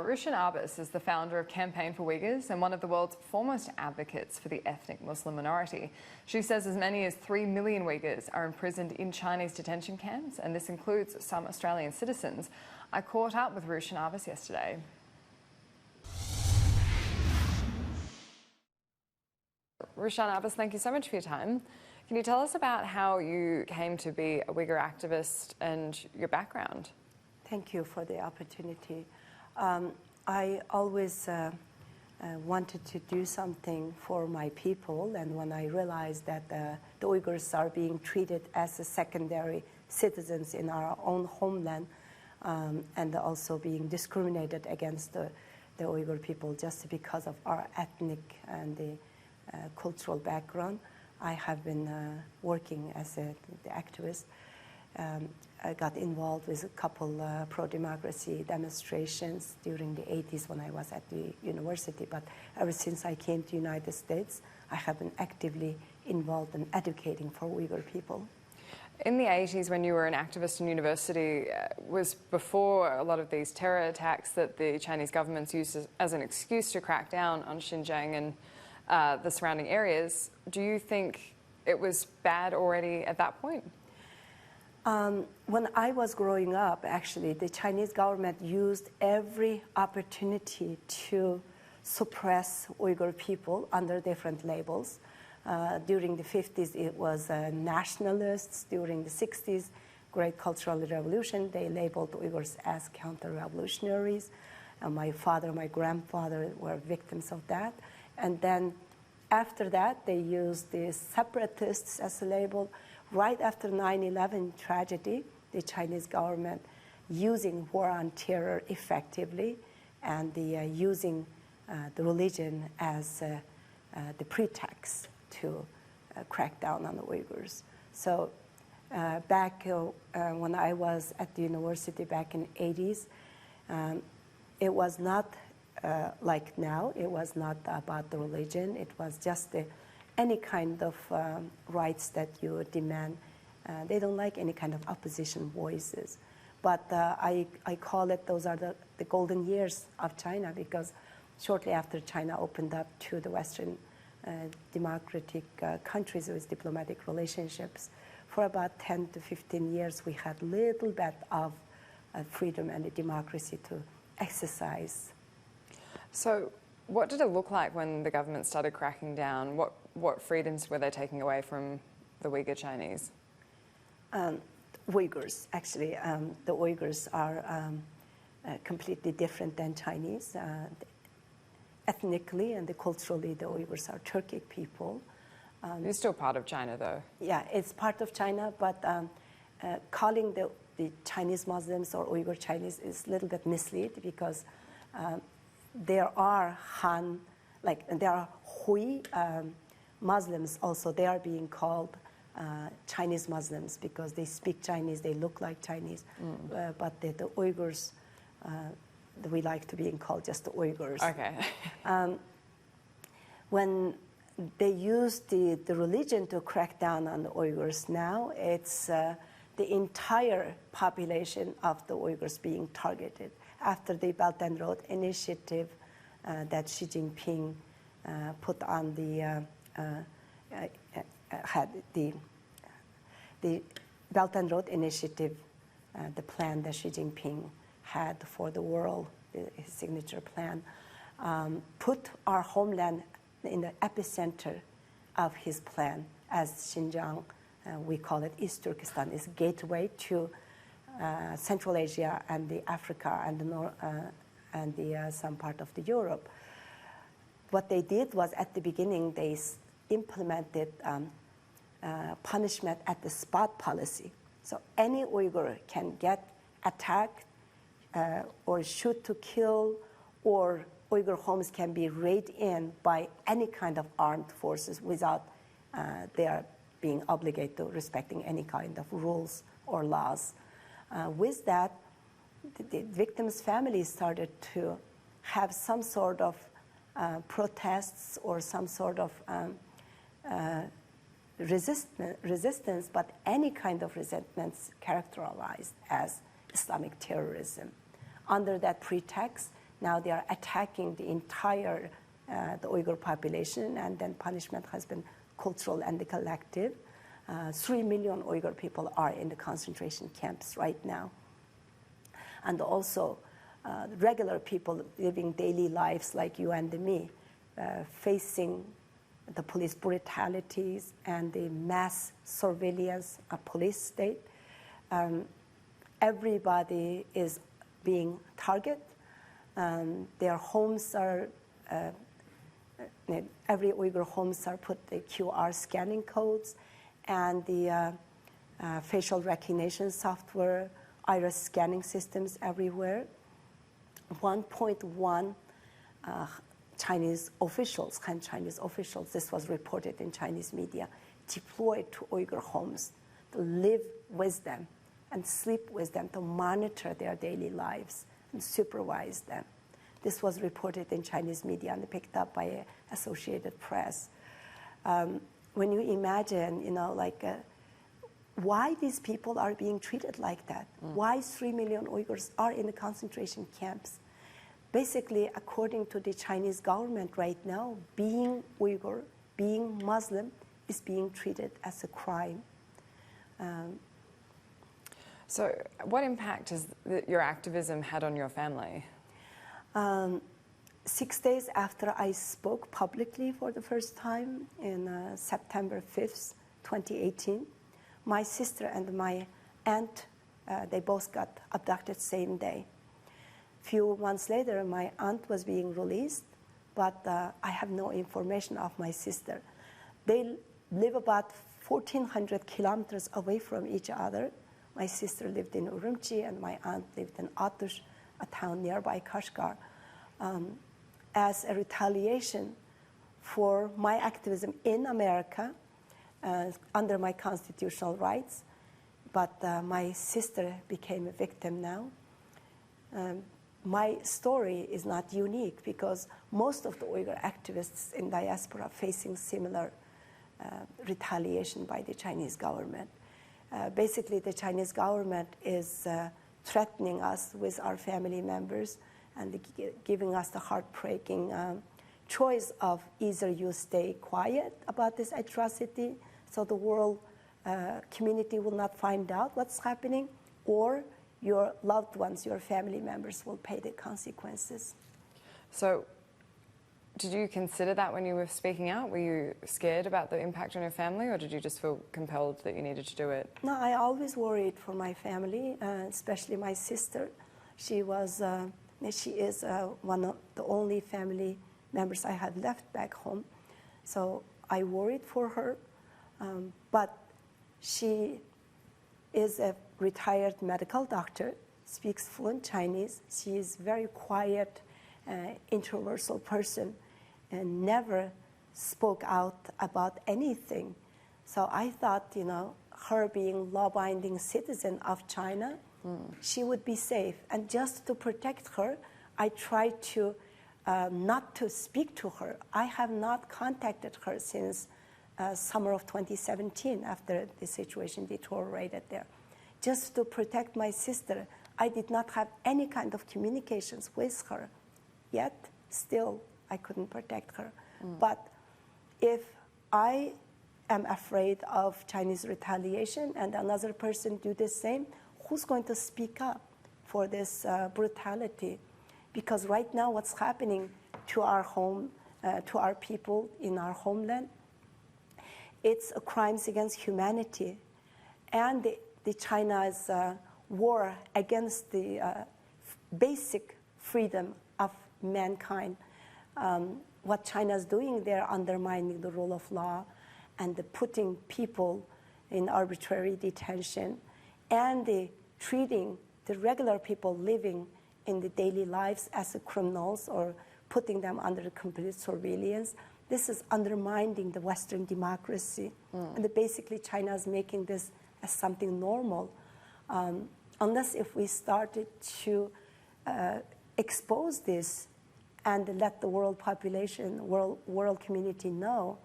Rushan Abbas is the founder of Campaign for Uyghurs and one of the world's foremost advocates for the ethnic Muslim minority. She says as many as 3 million Uyghurs are imprisoned in Chinese detention camps, and this includes some Australian citizens. I caught up with Rushan Abbas yesterday. Rushan Abbas, thank you so much for your time. Can you tell us about how you came to be a Uyghur activist and your background? Thank you for the opportunity. I always wanted to do something for my people, and when I realized that the Uyghurs are being treated as secondary citizens in our own homeland, and also being discriminated against the Uyghur people just because of our ethnic and the cultural background, I have been working as the activist. I got involved with a couple pro-democracy demonstrations during the 80s when I was at the university, but ever since I came to the United States, I have been actively involved in advocating for Uyghur people. In the 80s, when you were an activist in university, was before a lot of these terror attacks that the Chinese government's used as an excuse to crack down on Xinjiang and the surrounding areas. Do you think it was bad already at that point? When I was growing up, actually, the Chinese government used every opportunity to suppress Uyghur people under different labels. During the 50s, it was nationalists. During the 60s, Great Cultural Revolution, they labeled Uyghurs as counter-revolutionaries. My father, my grandfather were victims of that. And then after that, they used the separatists as a label. Right after 9/11 tragedy, the Chinese government using war on terror effectively and using the religion as the pretext to crack down on the Uyghurs. So back when I was at the university back in the 80s, it was not like now. It was not about the religion. It was just any kind of rights that you demand. They don't like any kind of opposition voices. But I call it those are the golden years of China, because shortly after China opened up to the Western democratic countries with diplomatic relationships, for about 10 to 15 years, we had little bit of freedom and democracy to exercise. So what did it look like when the government started cracking down? What freedoms were they taking away from the Uyghur Chinese? Uyghurs, actually. The Uyghurs are completely different than Chinese. Ethnically and culturally, the Uyghurs are Turkic people. It's still part of China, though. Yeah, it's part of China, but calling the Chinese Muslims or Uyghur Chinese is a little bit misleading, because there are Han, there are Hui Muslims also. They are being called Chinese Muslims because they speak Chinese, they look like Chinese. But the Uyghurs, we like to be called just the Uyghurs. Okay. When they use the religion to crack down on the Uyghurs now, it's the entire population of the Uyghurs being targeted. After the Belt and Road Initiative that Xi Jinping put on had the Belt and Road Initiative, the plan that Xi Jinping had for the world, his signature plan, put our homeland in the epicenter of his plan, as Xinjiang, we call it East Turkestan, is gateway to Central Asia and the Africa and some part of the Europe. What they did was, at the beginning, they implemented punishment at the spot policy. So any Uyghur can get attacked or shoot to kill, or Uyghur homes can be raided in by any kind of armed forces without they are being obligated to respecting any kind of rules or laws. With that, the victims' families started to have some sort of protests or some sort of resistance, but any kind of resentments characterized as Islamic terrorism. Under that pretext, Now they are attacking the entire the Uyghur population, and then punishment has been cultural and the collective. 3 million Uyghur people are in the concentration camps right now. And also regular people living daily lives like you and me, facing the police brutalities and the mass surveillance of police state. Everybody is being targeted. Their homes are, every Uyghur homes are put the QR scanning codes and the facial recognition software, iris scanning systems everywhere. 1.1 Chinese officials, Han Chinese officials, this was reported in Chinese media, deployed to Uyghur homes to live with them and sleep with them, to monitor their daily lives and supervise them. This was reported in Chinese media and picked up by Associated Press. When you imagine, why these people are being treated like that, why 3 million Uyghurs are in the concentration camps. Basically, according to the Chinese government right now, being Uyghur, being Muslim, is being treated as a crime. So what impact has your activism had on your family? 6 days after I spoke publicly for the first time in September 5th, 2018, my sister and my aunt, they both got abducted same day. Few months later, my aunt was being released, but I have no information of my sister. They live about 1,400 kilometers away from each other. My sister lived in Urumqi, and my aunt lived in Atush, a town nearby Kashgar. As a retaliation for my activism in America, under my constitutional rights, but my sister became a victim now. My story is not unique because most of the Uyghur activists in diaspora are facing similar retaliation by the Chinese government. Basically, the Chinese government is threatening us with our family members and giving us the heartbreaking choice of either you stay quiet about this atrocity so the world community will not find out what's happening, or your loved ones, your family members will pay the consequences. So did you consider that when you were speaking out? Were you scared about the impact on your family, or did you just feel compelled that you needed to do it? No, I always worried for my family, especially my sister. She is one of the only family members I had left back home. So I worried for her, but she is a retired medical doctor, speaks fluent Chinese. She is very quiet, introversial person, and never spoke out about anything. So I thought, her being law-abiding citizen of China, she would be safe. And just to protect her, I tried to not to speak to her. I have not contacted her since summer of 2017 after the situation deteriorated there. Just to protect my sister, I did not have any kind of communications with her. Yet, still, I couldn't protect her. But if I am afraid of Chinese retaliation and another person do the same, who's going to speak up for this brutality? Because right now what's happening to our home, to our people in our homeland, it's crimes against humanity. And the China's war against the basic freedom of mankind. What China's doing, they're undermining the rule of law and putting people in arbitrary detention and treating the regular people living in the daily lives as criminals or putting them under complete surveillance. This is undermining the Western democracy. And basically China is making this as something normal. Unless if we started to expose this and let the world population, world community know,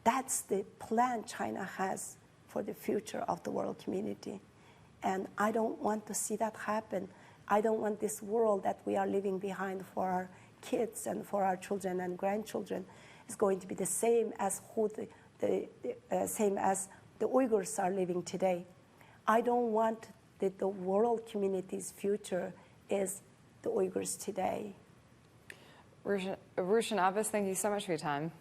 that's the plan China has for the future of the world community. And I don't want to see that happen, I don't want this world that we are leaving behind for our kids and for our children and grandchildren is going to be the same as same as the Uyghurs are living today. I don't want that the world community's future is the Uyghurs today. Rushan Abbas, thank you so much for your time.